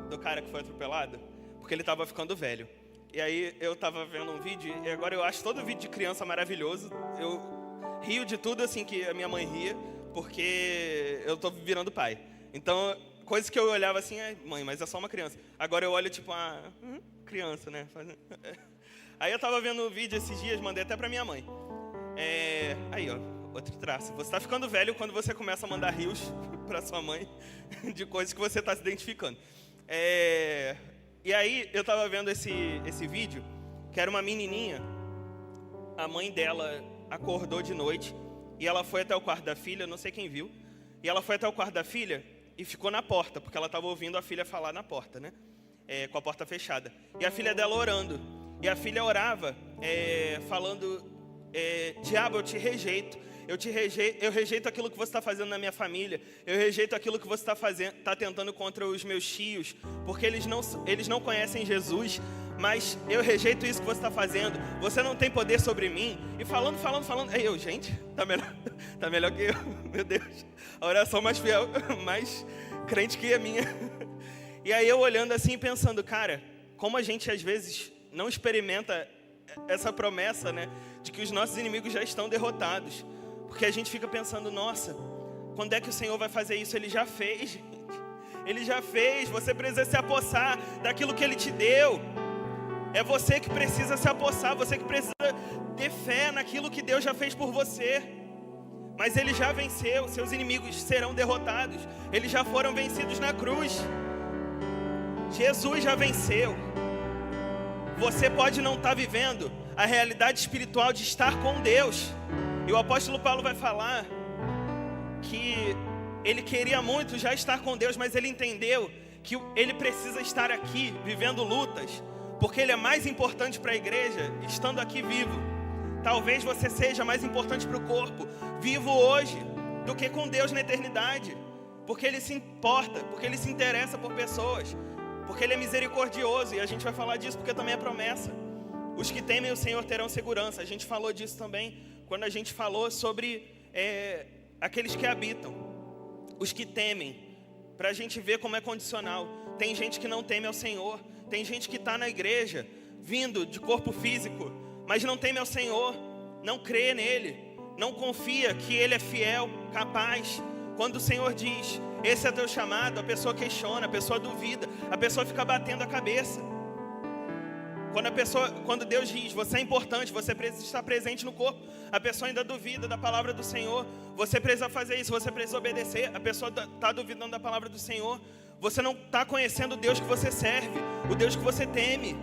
do cara que foi atropelado, porque ele estava ficando velho. E aí eu estava vendo um vídeo, e agora eu acho todo vídeo de criança maravilhoso. Eu rio de tudo assim que a minha mãe ria, porque eu estou virando pai. Então, coisas que eu olhava assim, mãe, mas é só uma criança. Agora eu olho tipo, criança, né? Aí eu estava vendo um vídeo esses dias, mandei até para minha mãe. Aí, ó. Outro traço. Você está ficando velho quando você começa a mandar rios para sua mãe de coisas que você está se identificando. E aí, eu tava vendo esse vídeo, que era uma menininha, a mãe dela acordou de noite, e ela foi até o quarto da filha, não sei quem viu, e ela foi até o quarto da filha e ficou na porta, porque ela estava ouvindo a filha falar na porta, né? Com a porta fechada. E a filha dela orando. E a filha orava, falando, diabo, eu te rejeito. Eu rejeito aquilo que você está fazendo na minha família. Eu rejeito aquilo que você está tentando contra os meus tios, porque eles não conhecem Jesus. Mas eu rejeito isso que você está fazendo. Você não tem poder sobre mim. E falando. Aí eu, gente, tá melhor que eu. Meu Deus, a oração mais fiel, mais crente que a minha. E aí eu olhando assim e pensando, cara, como a gente às vezes não experimenta essa promessa, né, de que os nossos inimigos já estão derrotados. Porque a gente fica pensando, nossa, quando é que o Senhor vai fazer isso? Ele já fez, gente. Ele já fez. Você precisa se apossar daquilo que Ele te deu. É você que precisa se apossar. Você que precisa ter fé naquilo que Deus já fez por você. Mas Ele já venceu. Seus inimigos serão derrotados. Eles já foram vencidos na cruz. Jesus já venceu. Você pode não estar vivendo a realidade espiritual de estar com Deus. E o apóstolo Paulo vai falar que ele queria muito já estar com Deus, mas ele entendeu que ele precisa estar aqui vivendo lutas, porque ele é mais importante para a igreja estando aqui vivo. Talvez você seja mais importante para o corpo, vivo hoje, do que com Deus na eternidade, porque Ele se importa, porque Ele se interessa por pessoas, porque Ele é misericordioso, e a gente vai falar disso porque também é promessa. Os que temem o Senhor terão segurança. A gente falou disso também quando a gente falou sobre aqueles que habitam, os que temem, para a gente ver como é condicional. Tem gente que não teme ao Senhor, tem gente que está na igreja, vindo de corpo físico, mas não teme ao Senhor, não crê nele, não confia que Ele é fiel, capaz. Quando o Senhor diz, esse é teu chamado, a pessoa questiona, a pessoa duvida, a pessoa fica batendo a cabeça. Quando Deus diz, você é importante, você precisa estar presente no corpo, a pessoa ainda duvida da palavra do Senhor. Você precisa fazer isso, você precisa obedecer, a pessoa está duvidando da palavra do Senhor. Você não está conhecendo o Deus que você serve, o Deus que você teme,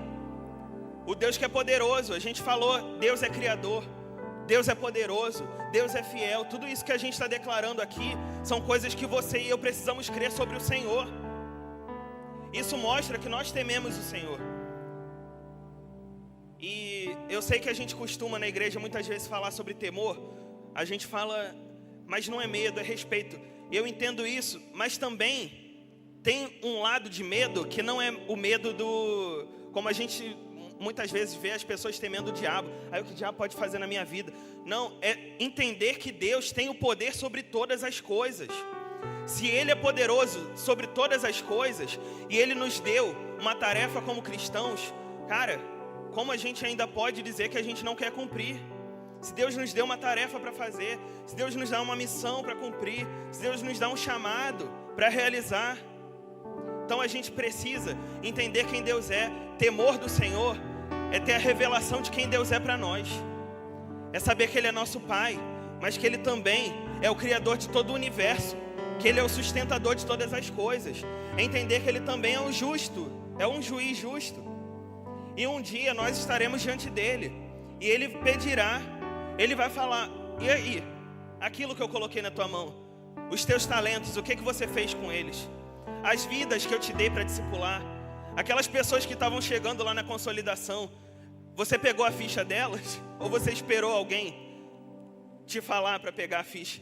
o Deus que é poderoso. A gente falou, Deus é criador, Deus é poderoso, Deus é fiel. Tudo isso que a gente está declarando aqui são coisas que você e eu precisamos crer sobre o Senhor. Isso mostra que nós tememos o Senhor. E eu sei que a gente costuma na igreja muitas vezes falar sobre temor. A gente fala, mas não é medo, é respeito. Eu entendo isso, mas também tem um lado de medo que não é o medo do... Como a gente muitas vezes vê as pessoas temendo o diabo. Aí o que o diabo pode fazer na minha vida? Não, é entender que Deus tem o poder sobre todas as coisas. Se Ele é poderoso sobre todas as coisas e Ele nos deu uma tarefa como cristãos, cara, como a gente ainda pode dizer que a gente não quer cumprir? Se Deus nos deu uma tarefa para fazer, se Deus nos dá uma missão para cumprir, se Deus nos dá um chamado para realizar, então a gente precisa entender quem Deus é. Temor do Senhor é ter a revelação de quem Deus é para nós. É saber que Ele é nosso Pai, mas que Ele também é o Criador de todo o universo, que Ele é o sustentador de todas as coisas. É entender que Ele também é o justo, é um juiz justo. E um dia nós estaremos diante dEle, e Ele pedirá, Ele vai falar, e aí? Aquilo que eu coloquei na tua mão, os teus talentos, o que você fez com eles? As vidas que eu te dei para discipular, aquelas pessoas que estavam chegando lá na consolidação, você pegou a ficha delas? Ou você esperou alguém te falar para pegar a ficha?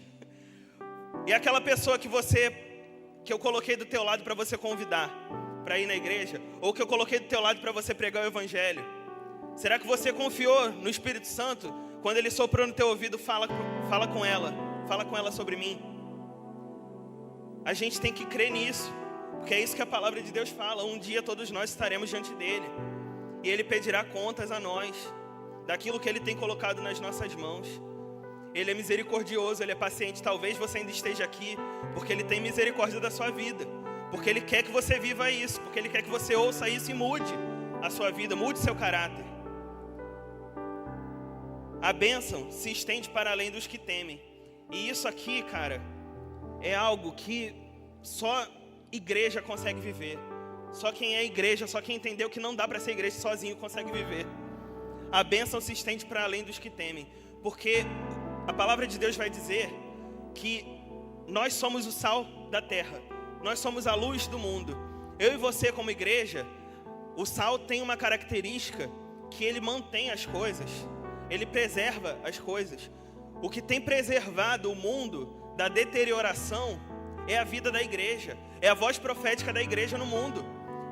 E aquela pessoa que eu coloquei do teu lado para você convidar para ir na igreja, ou que eu coloquei do teu lado para você pregar o evangelho, será que você confiou no Espírito Santo? Quando Ele soprou no teu ouvido, fala com ela sobre mim. A gente tem que crer nisso, porque é isso que a palavra de Deus fala. Um dia todos nós estaremos diante dEle, e Ele pedirá contas a nós, daquilo que Ele tem colocado nas nossas mãos. Ele é misericordioso, Ele é paciente. Talvez você ainda esteja aqui, porque Ele tem misericórdia da sua vida, porque Ele quer que você viva isso, porque Ele quer que você ouça isso e mude a sua vida, mude seu caráter. A bênção se estende para além dos que temem. E isso aqui, cara, é algo que só igreja consegue viver. Só quem é igreja, só quem entendeu que não dá para ser igreja sozinho consegue viver. A bênção se estende para além dos que temem, porque a palavra de Deus vai dizer que nós somos o sal da terra, nós somos a luz do mundo. Eu e você como igreja, o sal tem uma característica que ele mantém as coisas, ele preserva as coisas. O que tem preservado o mundo da deterioração é a vida da igreja, é a voz profética da igreja no mundo.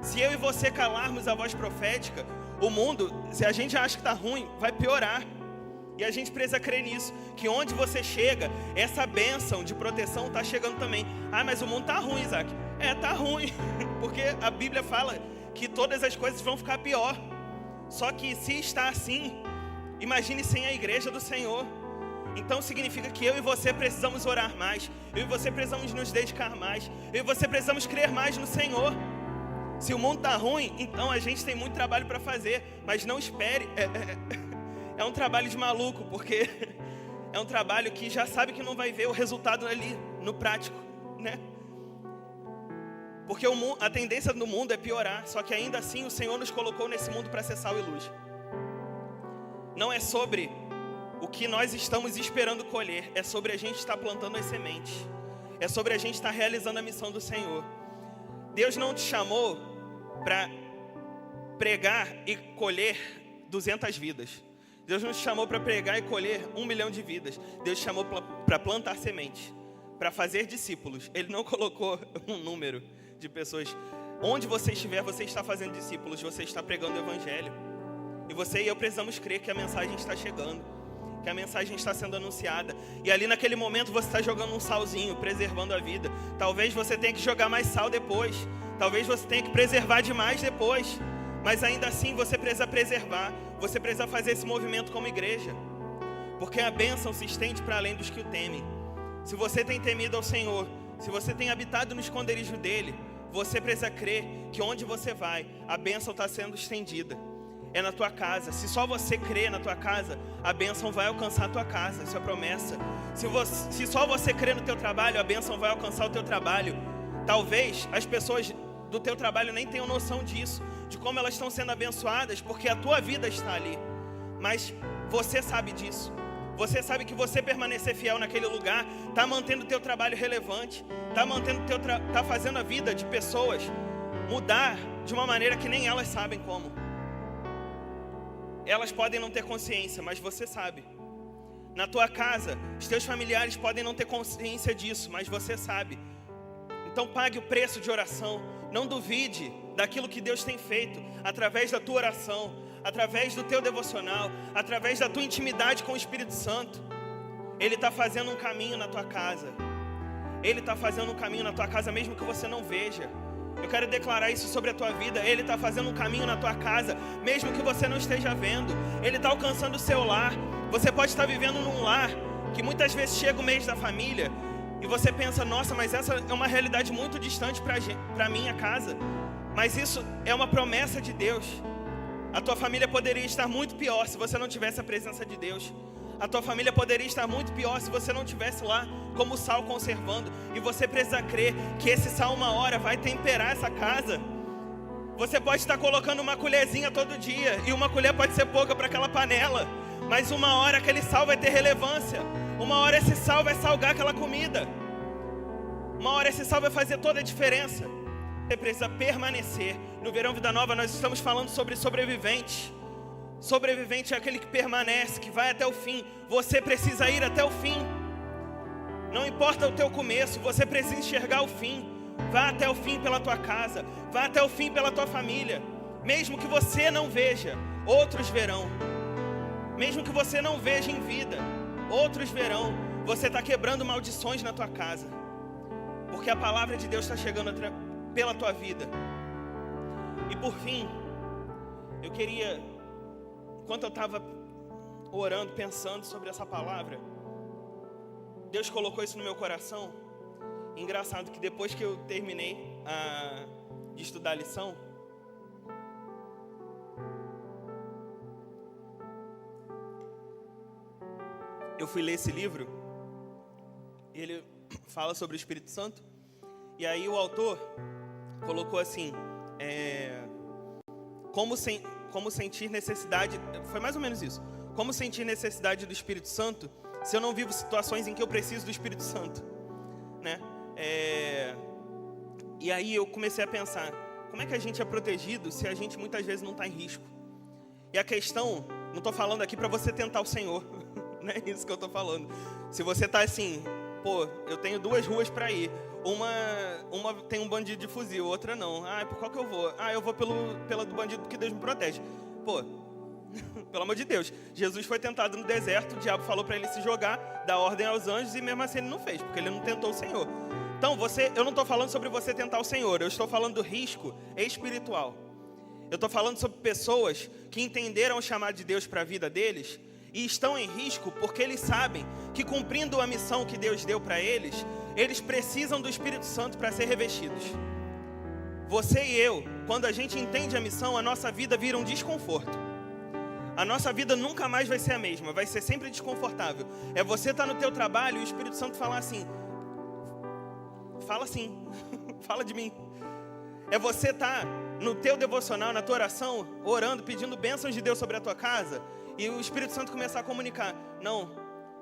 Se eu e você calarmos a voz profética, o mundo, se a gente acha que está ruim, vai piorar. E a gente precisa crer nisso, que onde você chega, essa bênção de proteção está chegando também. Ah, mas o mundo está ruim, Isaac. Está ruim, porque a Bíblia fala que todas as coisas vão ficar pior. Só que se está assim, imagine sem a igreja do Senhor. Então significa que eu e você precisamos orar mais, eu e você precisamos nos dedicar mais, eu e você precisamos crer mais no Senhor. Se o mundo está ruim, então a gente tem muito trabalho para fazer, mas não espere, é um trabalho de maluco, porque é um trabalho que já sabe que não vai ver o resultado ali, no prático, né? Porque a tendência do mundo é piorar, só que ainda assim o Senhor nos colocou nesse mundo para ser sal e luz. Não é sobre o que nós estamos esperando colher, é sobre a gente estar plantando as sementes, é sobre a gente estar realizando a missão do Senhor. Deus não te chamou para pregar e colher 200 vidas. Deus não te chamou para pregar e colher 1 milhão de vidas. Deus te chamou para plantar sementes, para fazer discípulos. Ele não colocou um número de pessoas. Onde você estiver, você está fazendo discípulos, você está pregando o evangelho. E você e eu precisamos crer que a mensagem está chegando, que a mensagem está sendo anunciada. E ali naquele momento você está jogando um salzinho, preservando a vida. Talvez você tenha que jogar mais sal depois, talvez você tenha que preservar demais depois, mas ainda assim você precisa preservar, você precisa fazer esse movimento como igreja, porque a bênção se estende para além dos que o temem. Se você tem temido ao Senhor, se você tem habitado no esconderijo dele, você precisa crer que onde você vai, a bênção está sendo estendida. É na tua casa. Se só você crê na tua casa, a bênção vai alcançar a tua casa. Isso é promessa. Se só você crê no teu trabalho, a bênção vai alcançar o teu trabalho. Talvez as pessoas do teu trabalho nem tenham noção disso, de como elas estão sendo abençoadas, porque a tua vida está ali. Mas você sabe disso. Você sabe que você permanecer fiel naquele lugar está mantendo o teu trabalho relevante, está fazendo a vida de pessoas mudar de uma maneira que nem elas sabem como. Elas podem não ter consciência, mas você sabe. Na tua casa, os teus familiares podem não ter consciência disso, mas você sabe. Então pague o preço de oração. Não duvide daquilo que Deus tem feito através da tua oração, através do teu devocional, através da tua intimidade com o Espírito Santo. Ele está fazendo um caminho na tua casa. Ele está fazendo um caminho na tua casa mesmo que você não veja. Eu quero declarar isso sobre a tua vida. Ele está fazendo um caminho na tua casa, mesmo que você não esteja vendo. Ele está alcançando o seu lar. Você pode estar vivendo num lar que muitas vezes chega o mês da família e você pensa, nossa, mas essa é uma realidade muito distante para minha casa. Mas isso é uma promessa de Deus. A tua família poderia estar muito pior se você não tivesse a presença de Deus. A tua família poderia estar muito pior se você não estivesse lá como sal conservando. E você precisa crer que esse sal uma hora vai temperar essa casa. Você pode estar colocando uma colherzinha todo dia, e uma colher pode ser pouca para aquela panela, mas uma hora aquele sal vai ter relevância. Uma hora esse sal vai salgar aquela comida. Uma hora esse sal vai fazer toda a diferença. Você precisa permanecer. No Verão Vida Nova nós estamos falando sobre sobrevivente. Sobrevivente é aquele que permanece, que vai até o fim. Você precisa ir até o fim. Não importa o teu começo, você precisa enxergar o fim. Vá até o fim pela tua casa, vá até o fim pela tua família. Mesmo que você não veja, outros verão. Mesmo que você não veja em vida, outros verão. Você está quebrando maldições na tua casa, porque a palavra de Deus está chegando pela tua vida. E por fim, eu queria, enquanto eu estava orando, pensando sobre essa palavra, Deus colocou isso no meu coração. Engraçado que depois que eu terminei de estudar a lição, eu fui ler esse livro. Ele fala sobre o Espírito Santo. E aí o autor colocou assim: como sentir necessidade, foi mais ou menos isso. Como sentir necessidade do Espírito Santo se eu não vivo situações em que eu preciso do Espírito Santo, né? E aí eu comecei a pensar, como é que a gente é protegido se a gente muitas vezes não está em risco? E a questão, não estou falando aqui para você tentar o Senhor, não é isso que eu estou falando. Se você está assim, pô, eu tenho 2 ruas para ir, uma tem um bandido de fuzil, outra não. Por qual que eu vou? Eu vou pela do bandido que Deus me protege. Pô, pelo amor de Deus, Jesus foi tentado no deserto, o diabo falou para ele se jogar, dar ordem aos anjos, e mesmo assim ele não fez, porque ele não tentou o Senhor. Então, eu não estou falando sobre você tentar o Senhor, eu estou falando do risco espiritual. Eu estou falando sobre pessoas que entenderam o chamado de Deus para a vida deles e estão em risco porque eles sabem que, cumprindo a missão que Deus deu para eles, eles precisam do Espírito Santo para ser revestidos. Você e eu, quando a gente entende a missão, a nossa vida vira um desconforto. A nossa vida nunca mais vai ser a mesma, vai ser sempre desconfortável. É você estar no teu trabalho e o Espírito Santo falar assim, fala de mim. É você estar no teu devocional, na tua oração, orando, pedindo bênçãos de Deus sobre a tua casa, e o Espírito Santo começar a comunicar, não,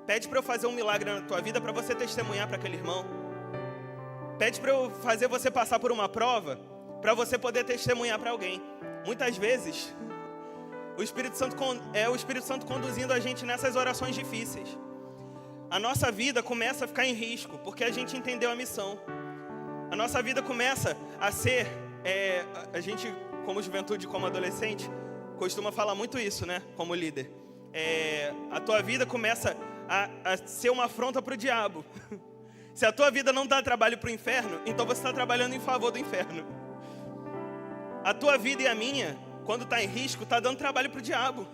pede para eu fazer um milagre na tua vida para você testemunhar para aquele irmão. Pede para eu fazer você passar por uma prova para você poder testemunhar para alguém. Muitas vezes o Espírito Santo conduzindo a gente nessas orações difíceis. A nossa vida começa a ficar em risco porque a gente entendeu a missão. A nossa vida começa a ser, a gente como juventude, como adolescente, costuma falar muito isso, né? Como líder, a tua vida começa a ser uma afronta para o diabo. Se a tua vida não dá trabalho para o inferno, então você está trabalhando em favor do inferno. A tua vida e a minha, quando está em risco, está dando trabalho para o diabo.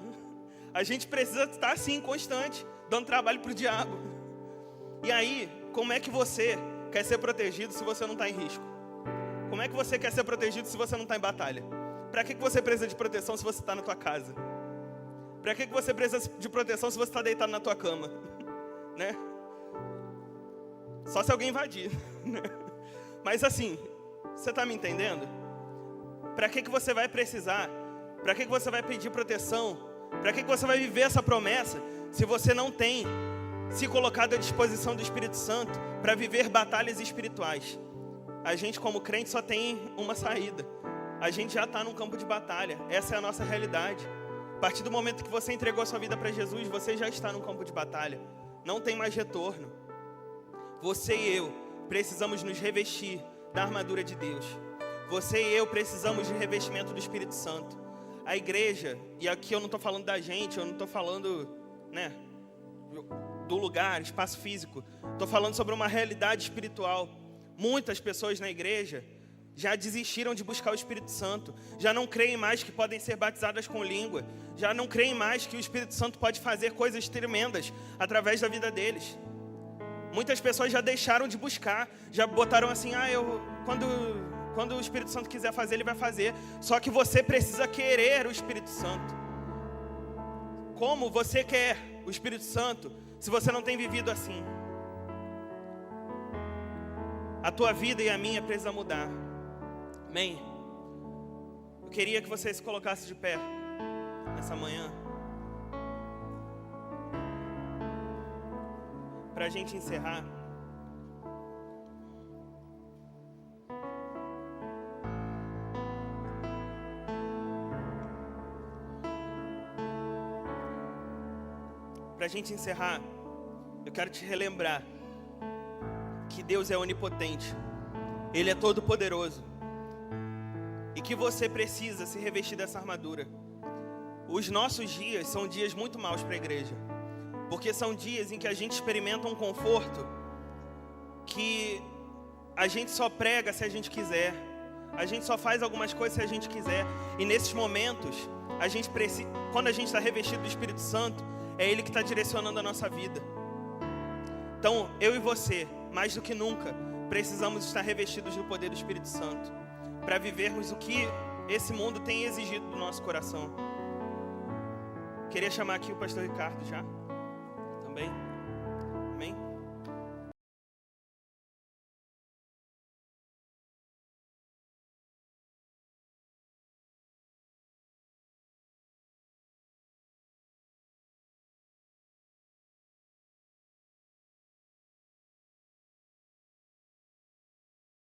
A gente precisa estar assim, constante, dando trabalho para o diabo. E aí, como é que você quer ser protegido se você não está em risco? Como é que você quer ser protegido se você não está em batalha? Para que você precisa de proteção se você está na tua casa? Para que você precisa de proteção se você está deitado na tua cama? Né? Só se alguém invadir. Mas assim, você está me entendendo? Para que você vai precisar? Para que você vai pedir proteção? Para que você vai viver essa promessa se você não tem se colocado à disposição do Espírito Santo para viver batalhas espirituais? A gente como crente só tem uma saída. A gente já está num campo de batalha. Essa é a nossa realidade. A partir do momento que você entregou a sua vida para Jesus, você já está num campo de batalha. Não tem mais retorno. Você e eu precisamos nos revestir da armadura de Deus. Você e eu precisamos de revestimento do Espírito Santo. A igreja, e aqui eu não estou falando da gente, eu não estou falando, né, do lugar, espaço físico. Estou falando sobre uma realidade espiritual. Muitas pessoas na igreja já desistiram de buscar o Espírito Santo. Já não creem mais que podem ser batizadas com língua. Já não creem mais que o Espírito Santo pode fazer coisas tremendas através da vida deles. Muitas pessoas já deixaram de buscar. Já botaram assim, quando o Espírito Santo quiser fazer, ele vai fazer. Só que você precisa querer o Espírito Santo. Como você quer o Espírito Santo se você não tem vivido assim? A tua vida e a minha precisa mudar. Amém? Eu queria que você se colocasse de pé nessa manhã, para a gente encerrar. Para a gente encerrar, eu quero te relembrar que Deus é onipotente, Ele é todo poderoso, e que você precisa se revestir dessa armadura. Os nossos dias são dias muito maus para a igreja, porque são dias em que a gente experimenta um conforto que a gente só prega se a gente quiser, a gente só faz algumas coisas se a gente quiser. E nesses momentos, quando a gente está revestido do Espírito Santo, é Ele que está direcionando a nossa vida. Então, eu e você, mais do que nunca, precisamos estar revestidos do poder do Espírito Santo, para vivermos o que esse mundo tem exigido do nosso coração. Queria chamar aqui o pastor Ricardo já, também.